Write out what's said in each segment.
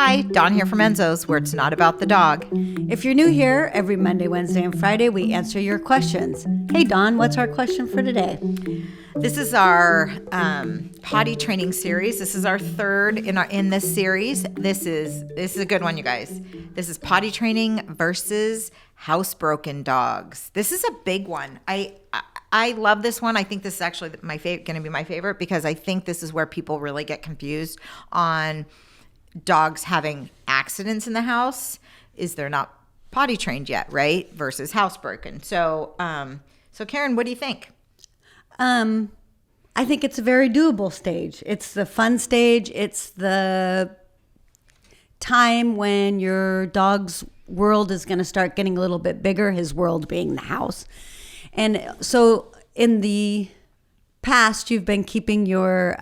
Hi, Dawn here from Enzo's, where it's not about the dog. If you're new here, every Monday, Wednesday, and Friday, we answer your questions. Hey, Dawn, what's our question for today? This is our potty training series. This is our third in this series. This is a good one, you guys. This is potty training versus housebroken dogs. This is a big one. I love this one. I think this is actually going to be my favorite because I think this is where people really get confused on dogs having accidents in the house. Is they're not potty trained yet, right? Versus housebroken. So Karen, what do you think? I think it's a very doable stage. It's the fun stage. It's the time when your dog's world is going to start getting a little bit bigger, his world being the house. And so in the past, you've been keeping your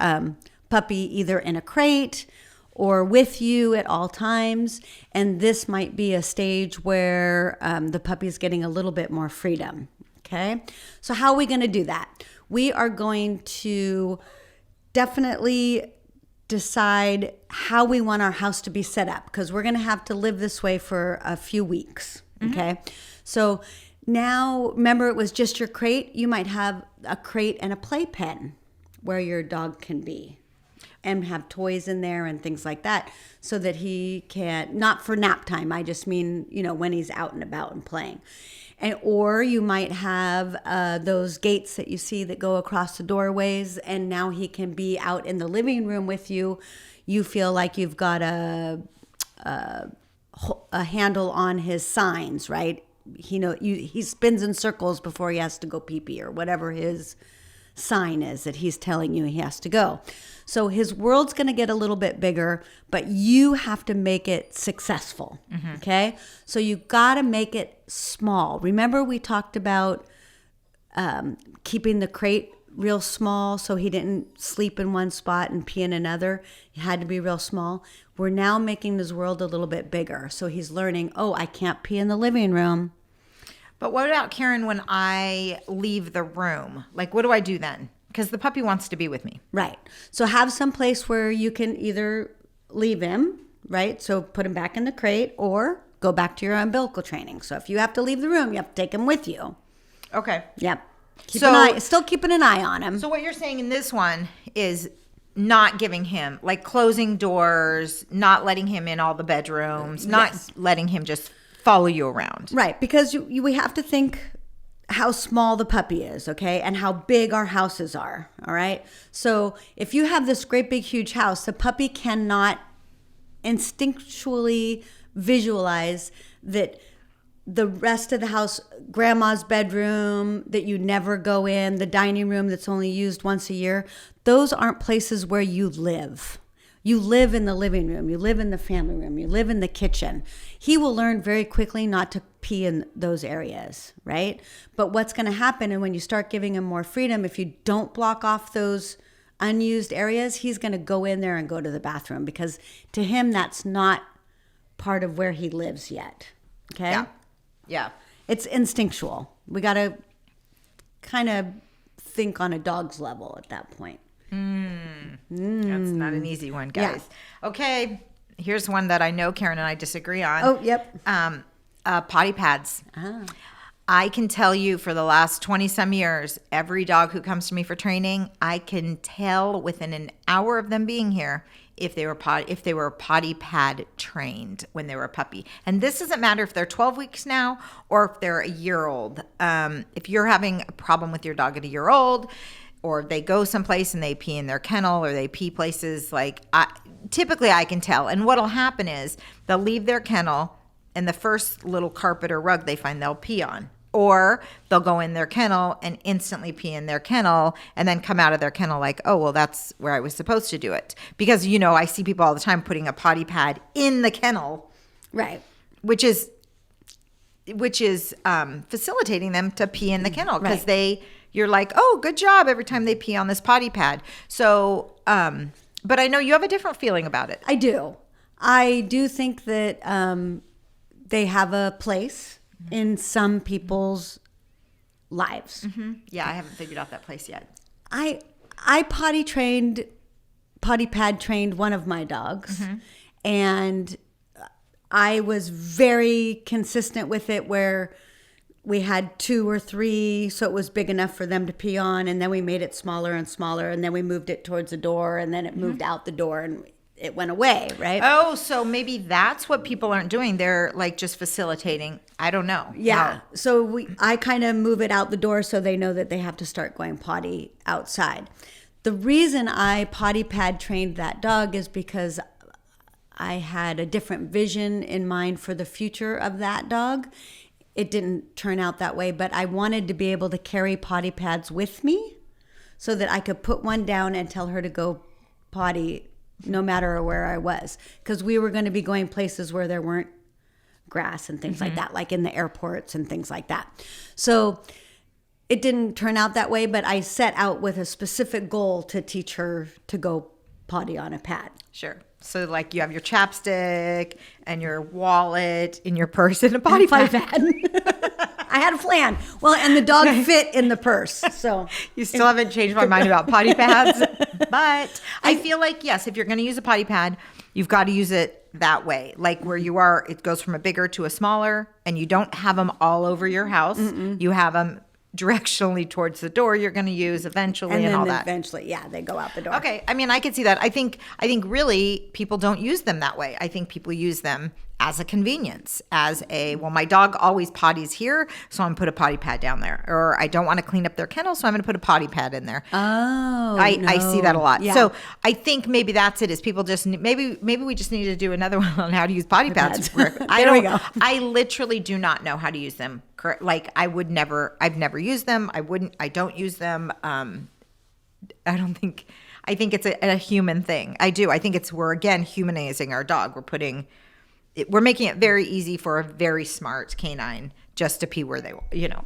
puppy either in a crate or with you at all times. And this might be a stage where the puppy is getting a little bit more freedom. Okay. So how are we going to do that? We are going to definitely decide how we want our house to be set up because we're going to have to live this way for a few weeks. Okay. So now, remember, it was just your crate. You might have a crate and a playpen where your dog can be and have toys in there and things like that so that he can, not for nap time, I just mean, when he's out and about and playing. Or you might have those gates that you see that go across the doorways, and now he can be out in the living room with you. You feel like you've got a handle on his signs, right? He spins in circles before he has to go pee-pee or whatever his sign is that he's telling you he has to go. So his world's going to get a little bit bigger, but you have to make it successful. Okay? So you got to make it small. Remember we talked about keeping the crate real small so he didn't sleep in one spot and pee in another. He had to be real small. We're now making his world a little bit bigger. So he's learning, I can't pee in the living room. But what about, Karen, when I leave the room? Like, what do I do then? Because the puppy wants to be with me. Right. So have some place where you can either leave him, right? So put him back in the crate or go back to your umbilical training. So if you have to leave the room, you have to take him with you. Okay. Yep. Still keeping an eye on him. So what you're saying in this one is not giving him, like closing doors, not letting him in all the bedrooms, not letting him just follow you around. Right, because we have to think how small the puppy is, okay, and how big our houses are, all right? So if you have this great big huge house, the puppy cannot instinctually visualize that the rest of the house, grandma's bedroom that you never go in, the dining room that's only used once a year, those aren't places where you live. You live in the living room. You live in the family room. You live in the kitchen. He will learn very quickly not to pee in those areas, right? But what's going to happen, and when you start giving him more freedom, if you don't block off those unused areas, he's going to go in there and go to the bathroom because to him, that's not part of where he lives yet, okay? Yeah. It's instinctual. We got to kind of think on a dog's level at that point. That's not an easy one, guys. Yeah. Okay, here's one that I know Karen and I disagree on. Oh, yep. Potty pads. I can tell you for the last 20-some years, every dog who comes to me for training, I can tell within an hour of them being here if they were potty pad trained when they were a puppy. And this doesn't matter if they're 12 weeks now or if they're a year old. If you're having a problem with your dog at a year old, or they go someplace and they pee in their kennel or they pee places, typically I can tell. And what'll happen is they'll leave their kennel and the first little carpet or rug they find they'll pee on. Or they'll go in their kennel and instantly pee in their kennel and then come out of their kennel like, oh, well, that's where I was supposed to do it. Because, I see people all the time putting a potty pad in the kennel. Right. Which is facilitating them to pee in the kennel because you're like, oh, good job every time they pee on this potty pad. So, but I know you have a different feeling about it. I do. I do think that they have a place in some people's lives. Yeah, I haven't figured out that place yet. I potty pad trained one of my dogs, And I was very consistent with it where we had 2 or 3, so it was big enough for them to pee on, and then we made it smaller and smaller, and then we moved it towards the door, and then it moved out the door, and it went away, right? Oh, so maybe that's what people aren't doing. They're like just facilitating. I don't know. Yeah. How. So I kind of move it out the door so they know that they have to start going potty outside. The reason I potty pad trained that dog is because I had a different vision in mind for the future of that dog. It didn't turn out that way, but I wanted to be able to carry potty pads with me so that I could put one down and tell her to go potty no matter where I was. Because we were going to be going places where there weren't grass and things like that, like in the airports and things like that. So it didn't turn out that way, but I set out with a specific goal to teach her to go potty on a pad. Sure. So like you have your chapstick and your wallet in your purse and a potty pad. I had a plan. Well, and the dog fit in the purse. So you still haven't changed my mind about potty pads, but I feel like, yes, if you're going to use a potty pad, you've got to use it that way. Like where you are, it goes from a bigger to a smaller, and you don't have them all over your house. You have them directionally towards the door you're going to use eventually and all that. Eventually, yeah, they go out the door. Okay. I mean, I could see that. I think really people don't use them that way. I think people use them as a convenience, well, my dog always potties here, so I'm going to put a potty pad down there. Or I don't want to clean up their kennel, so I'm going to put a potty pad in there. Oh, I see that a lot. Yeah. So I think maybe that's it, is people just, maybe we just need to do another one on how to use potty pads. There we go. I literally do not know how to use them. Like I've never used them. I don't use them. I think it's a human thing. I think we're again humanizing our dog. We're making it very easy for a very smart canine just to pee where they,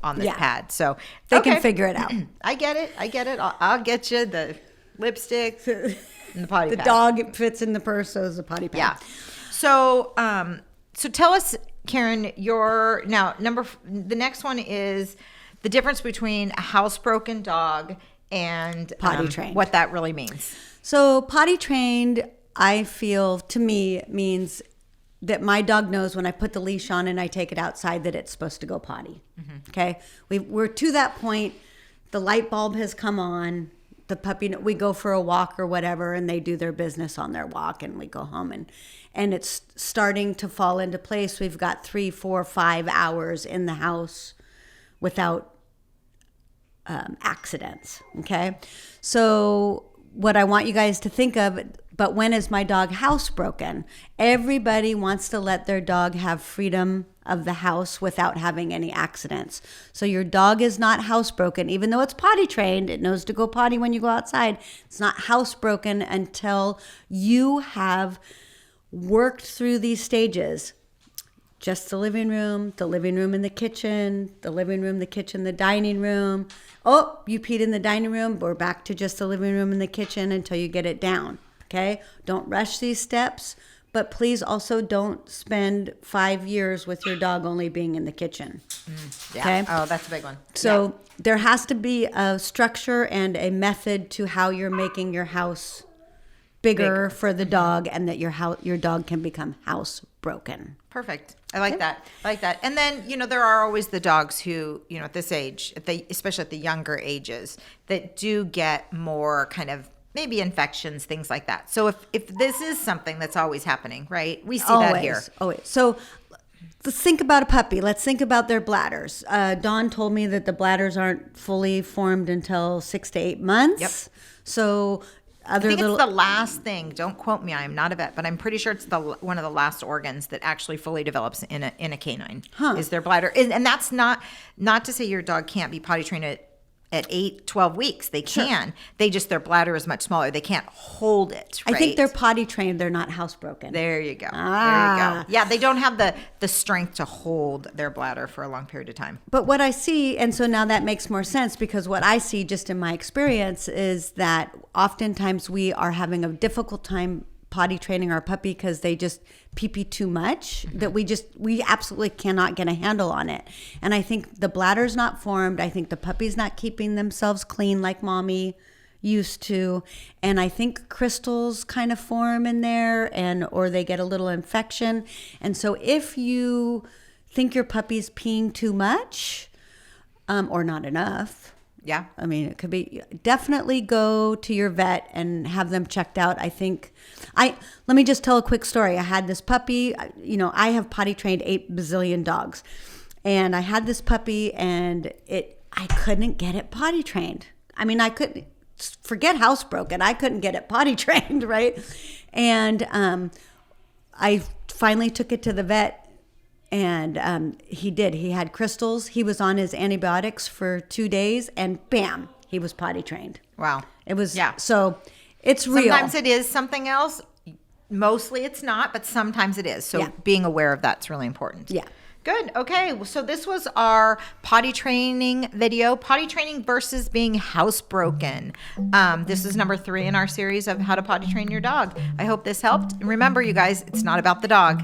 on this pad. So they can figure it out. I get it. I'll get you the lipstick and the potty pad. The dog fits in the purse, so is the potty pad. Yeah. So, so tell us, Karen, the next one is the difference between a housebroken dog and potty trained. What that really means. So potty trained, I feel, to me, means that my dog knows when I put the leash on and I take it outside that it's supposed to go potty. Okay? We're to that point. The light bulb has come on. The puppy, we go for a walk or whatever, and they do their business on their walk, and we go home, and it's starting to fall into place. We've got 3, 4, 5 hours in the house without accidents. Okay? So what I want you guys to think of, but when is my dog housebroken? Everybody wants to let their dog have freedom of the house without having any accidents. So your dog is not housebroken, even though it's potty trained. It knows to go potty when you go outside. It's not housebroken until you have worked through these stages. Just the living room in the kitchen, the living room, the kitchen, the dining room. Oh, you peed in the dining room. We're back to just the living room and the kitchen until you get it down. Okay? Don't rush these steps, but please also don't spend 5 years with your dog only being in the kitchen. Yeah. Okay? Oh, that's a big one. So there has to be a structure and a method to how you're making your house bigger for the dog, and that your dog can become housebroken. Perfect. I like that. And then, there are always the dogs who, at this age, especially at the younger ages, that do get more kind of maybe infections, things like that. So if this is something that's always happening, right? We see that here. Always. So let's think about a puppy. Let's think about their bladders. Dawn told me that the bladders aren't fully formed until 6 to 8 months. Yep. So I think it's the last thing. Don't quote me. I'm not a vet, but I'm pretty sure it's one of the last organs that actually fully develops in a canine. Is their bladder. And that's not to say your dog can't be potty trained at 8, 12 weeks. They can. Sure. Their bladder is much smaller. They can't hold it, right? I think they're potty trained. They're not housebroken. There you go. There you go. Yeah, they don't have the strength to hold their bladder for a long period of time. But what I see, and so now that makes more sense, because what I see just in my experience is that oftentimes we are having a difficult time potty training our puppy because they just pee too much, that we absolutely cannot get a handle on it. And I think the bladder's not formed. I think the puppy's not keeping themselves clean like mommy used to, and I think crystals kind of form in there, or they get a little infection. And so if you think your puppy's peeing too much, or not enough, Yeah. I mean, it could be, definitely go to your vet and have them checked out. Let me just tell a quick story. I had this puppy, I have potty trained 8 bazillion dogs, and I had this puppy, and I couldn't get it potty trained. I mean, I couldn't, forget housebroken, I couldn't get it potty trained, right? And I finally took it to the vet, and he did. He had crystals. He was on his antibiotics for 2 days, and bam, he was potty trained. Wow. It was, Yeah. so it's real. Sometimes it is something else. Mostly it's not, but sometimes it is. So Yeah. being aware of that's really important. Yeah. Good. Okay. So this was our potty training video, potty training versus being housebroken. This is number 3 in our series of how to potty train your dog. I hope this helped. And remember, you guys, it's not about the dog.